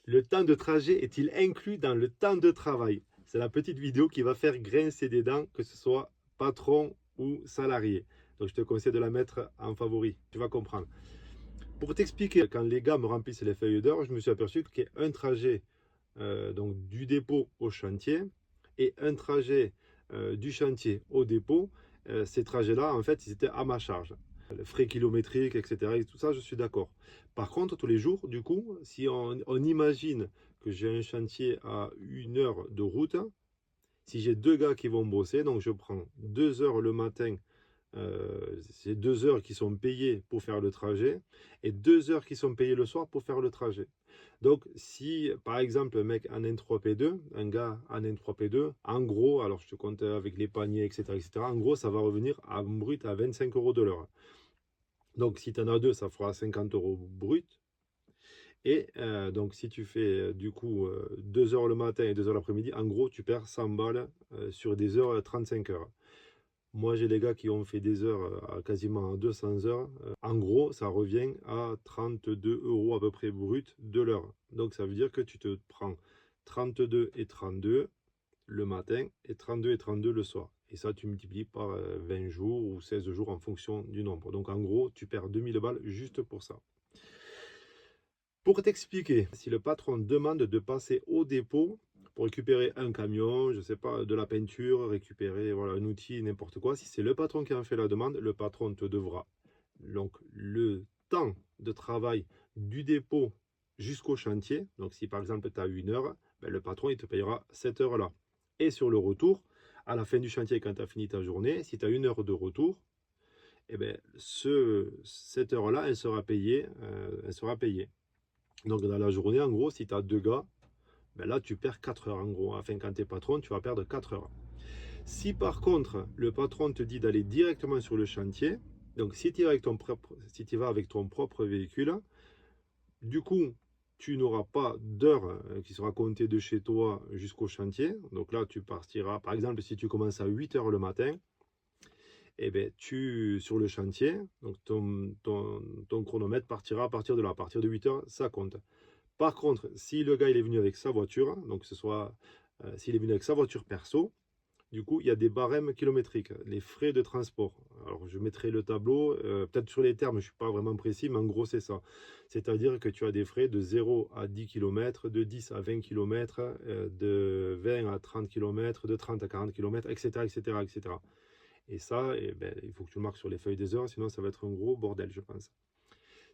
Le temps de trajet est-il inclus dans le temps de travail? C'est la petite vidéo qui va faire grincer des dents, que ce soit patron ou salarié. Donc je te conseille de la mettre en favori, tu vas comprendre. Pour t'expliquer, quand les gars me remplissent les feuilles d'heure, je me suis aperçu qu'il y a un trajet donc du dépôt au chantier et un trajet du chantier au dépôt. Ces trajets-là, en fait, ils étaient à ma charge. Les frais kilométriques, etc. Et tout ça, je suis d'accord. Par contre, tous les jours, du coup, si on imagine que j'ai un chantier à 1 heure de route, si j'ai deux gars qui vont bosser, donc je prends 2 heures le matin, c'est 2 heures qui sont payées pour faire le trajet et 2 heures qui sont payées le soir pour faire le trajet. Donc, si par exemple un mec en N3P2, un gars en N3P2, en gros, alors je te compte avec les paniers, etc., en gros, ça va revenir en brut à 25 euros de l'heure. Donc, si tu en as deux, ça fera 50 euros brut. Et donc, si tu fais du coup 2 heures le matin et 2 heures l'après-midi, en gros, tu perds 100 balles sur des heures, 35 heures. Moi, j'ai des gars qui ont fait des heures à quasiment à 200 heures. En gros, ça revient à 32 euros à peu près brut de l'heure. Donc, ça veut dire que tu te prends 32 et 32 le matin et 32 et 32 le soir. Et ça, tu multiplies par 20 jours ou 16 jours en fonction du nombre. Donc, en gros, tu perds 2000 balles juste pour ça. Pour t'expliquer, si le patron demande de passer au dépôt pour récupérer un camion, je ne sais pas, de la peinture, récupérer voilà, un outil, n'importe quoi, si c'est le patron qui en fait la demande, le patron te devra donc le temps de travail du dépôt jusqu'au chantier. Donc si par exemple tu as 1 heure, ben, le patron il te payera cette heure-là. Et sur le retour, à la fin du chantier, quand tu as fini ta journée, si tu as 1 heure de retour, eh ben, cette heure-là, elle sera payée. Elle sera payée. Donc dans la journée, en gros, si tu as deux gars, ben là tu perds 4 heures en gros. Enfin, quand tu es patron, tu vas perdre 4 heures. Si par contre, le patron te dit d'aller directement sur le chantier, donc si tu vas avec ton propre véhicule, du coup, tu n'auras pas d'heure qui sera comptée de chez toi jusqu'au chantier. Donc là, tu partiras, par exemple, si tu commences à 8 heures le matin, et ben, sur le chantier, donc ton chronomètre partira à partir de là, à partir de 8 heures, ça compte. Par contre, si le gars il est venu avec sa voiture, donc que ce soit s'il est venu avec sa voiture perso, du coup, il y a des barèmes kilométriques, les frais de transport. Alors, je mettrai le tableau, peut-être sur les termes, je ne suis pas vraiment précis, mais en gros, c'est ça. C'est-à-dire que tu as des frais de 0 à 10 km, de 10 à 20 km, de 20 à 30 km, de 30 à 40 km, etc., etc., etc. Et ça, eh ben, il faut que tu le marques sur les feuilles des heures, sinon ça va être un gros bordel, je pense.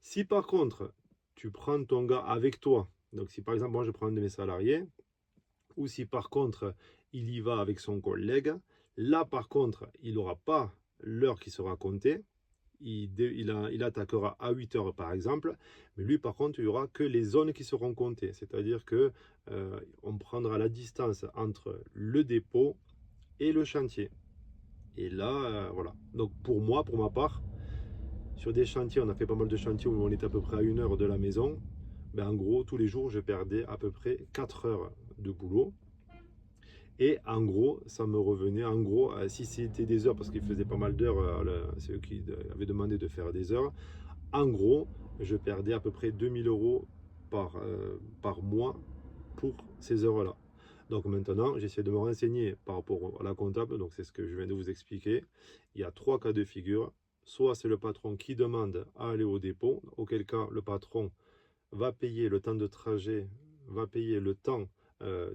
Si par contre, tu prends ton gars avec toi, donc si par exemple, moi je prends un de mes salariés, ou si par contre, il y va avec son collègue, là par contre, il n'aura pas l'heure qui sera comptée, il attaquera à 8 heures par exemple, mais lui par contre, il n'y aura que les zones qui seront comptées, c'est-à-dire que on prendra la distance entre le dépôt et le chantier. Et là, voilà. Donc pour moi, pour ma part, sur des chantiers, on a fait pas mal de chantiers où on était à peu près à 1 heure de la maison. Ben, en gros, tous les jours, je perdais à peu près 4 heures de boulot. Et en gros, ça me revenait, en gros, si c'était des heures, parce qu'ils faisaient pas mal d'heures, c'est eux qui avaient demandé de faire des heures, en gros, je perdais à peu près 2000 euros par mois pour ces heures-là. Donc maintenant, j'essaie de me renseigner par rapport à la comptable, donc c'est ce que je viens de vous expliquer. Il y a trois cas de figure. Soit c'est le patron qui demande à aller au dépôt, auquel cas le patron va payer le temps de trajet, va payer le temps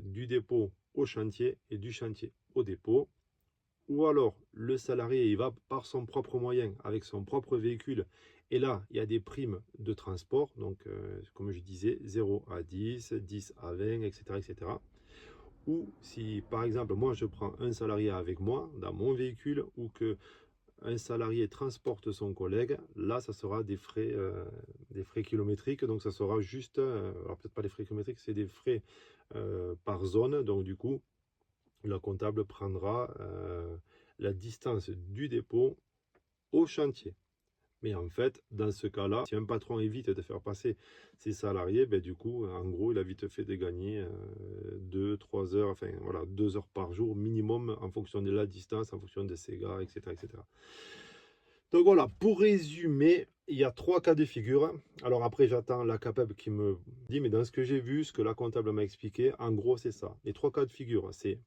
du dépôt au chantier et du chantier au dépôt. Ou alors le salarié il va par son propre moyen, avec son propre véhicule. Et là, il y a des primes de transport, donc comme je disais, 0 à 10, 10 à 20, etc., etc. Ou si par exemple moi je prends un salarié avec moi dans mon véhicule ou que un salarié transporte son collègue, là ça sera des frais kilométriques, donc ça sera juste, alors peut-être pas les frais kilométriques, c'est des frais par zone, donc du coup la comptable prendra la distance du dépôt au chantier. Mais en fait, dans ce cas-là, si un patron évite de faire passer ses salariés, ben du coup, en gros, il a vite fait de gagner 2, 3 heures, enfin voilà, 2 heures par jour minimum en fonction de la distance, en fonction de ses gars, etc., etc. Donc voilà, pour résumer, il y a 3 cas de figure. Alors après, j'attends la CAPEB qui me dit, mais dans ce que j'ai vu, ce que la comptable m'a expliqué, en gros, c'est ça. Les 3 cas de figure, c'est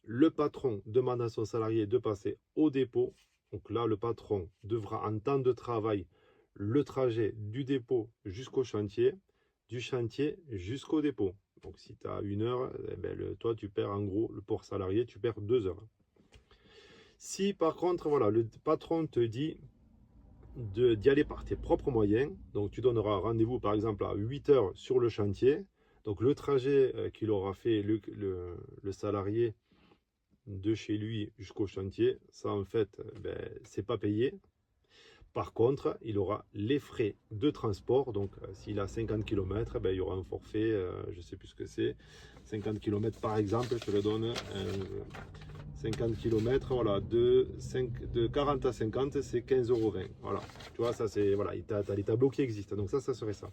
le patron demande à son salarié de passer au dépôt. Donc là, le patron devra en temps de travail le trajet du dépôt jusqu'au chantier, du chantier jusqu'au dépôt. Donc si tu as 1 heure, eh ben, toi tu perds en gros, le pour salarié, tu perds 2 heures. Si par contre, voilà, le patron te dit d'y aller par tes propres moyens, donc tu donneras rendez-vous par exemple à 8 heures sur le chantier, donc le trajet qu'il aura fait le salarié de chez lui jusqu'au chantier, ça en fait, ben, c'est pas payé. Par contre, il aura les frais de transport. Donc, s'il a 50 km, ben, il y aura un forfait, je ne sais plus ce que c'est. 50 km par exemple, je te le donne. 50 km, voilà, de 40 à 50, c'est 15,20 €. Voilà, tu vois, ça c'est, voilà, tu as les tableaux qui existent. Donc ça serait ça.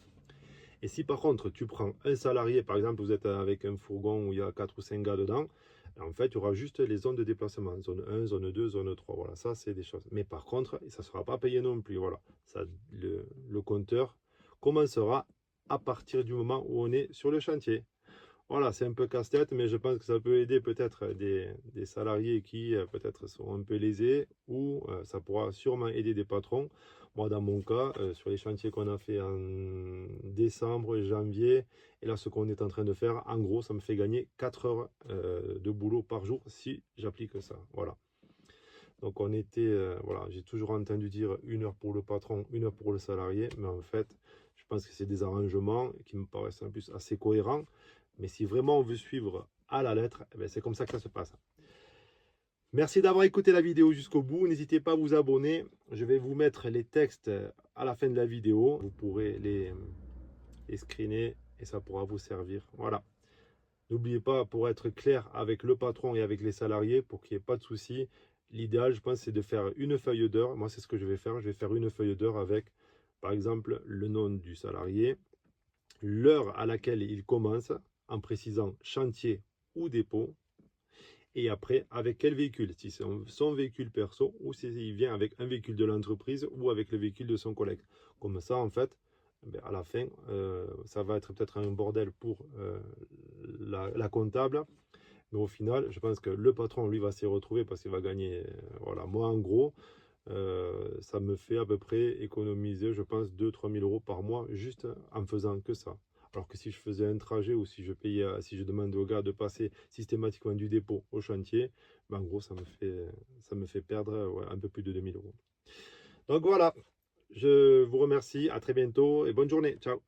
Et si par contre, tu prends un salarié, par exemple, vous êtes avec un fourgon où il y a 4 ou 5 gars dedans, en fait, il y aura juste les zones de déplacement, zone 1, zone 2, zone 3. Voilà, ça, c'est des choses. Mais par contre, ça ne sera pas payé non plus. Voilà, ça, le compteur commencera à partir du moment où on est sur le chantier. Voilà, c'est un peu casse-tête, mais je pense que ça peut aider peut-être des salariés qui peut-être sont un peu lésés ou ça pourra sûrement aider des patrons. Moi, dans mon cas, sur les chantiers qu'on a fait en décembre, janvier, et là, ce qu'on est en train de faire, en gros, ça me fait gagner 4 heures de boulot par jour si j'applique ça. Voilà. Donc, on était, voilà, j'ai toujours entendu dire 1 heure pour le patron, 1 heure pour le salarié, mais en fait, je pense que c'est des arrangements qui me paraissent en plus assez cohérents. Mais si vraiment on veut suivre à la lettre, eh ben, c'est comme ça que ça se passe. Merci d'avoir écouté la vidéo jusqu'au bout. N'hésitez pas à vous abonner. Je vais vous mettre les textes à la fin de la vidéo. Vous pourrez les screener et ça pourra vous servir. Voilà. N'oubliez pas, pour être clair avec le patron et avec les salariés, pour qu'il n'y ait pas de soucis, l'idéal, je pense, c'est de faire une feuille d'heure. Moi, c'est ce que je vais faire. Je vais faire une feuille d'heure avec, par exemple, le nom du salarié, l'heure à laquelle il commence, en précisant chantier ou dépôt, et après avec quel véhicule, si c'est son véhicule perso ou s'il vient avec un véhicule de l'entreprise ou avec le véhicule de son collègue. Comme ça, en fait, à la fin, ça va être peut-être un bordel pour la comptable, mais au final, je pense que le patron, lui, va s'y retrouver parce qu'il va gagner, voilà, moi en gros, ça me fait à peu près économiser, je pense, 2 000 à 3 000 € par mois juste en faisant que ça. Alors que si je faisais un trajet ou si je payais, si je demandais au gars de passer systématiquement du dépôt au chantier, ben en gros, ça me fait perdre ouais, un peu plus de 2 000 €. Donc voilà, je vous remercie, à très bientôt et bonne journée. Ciao.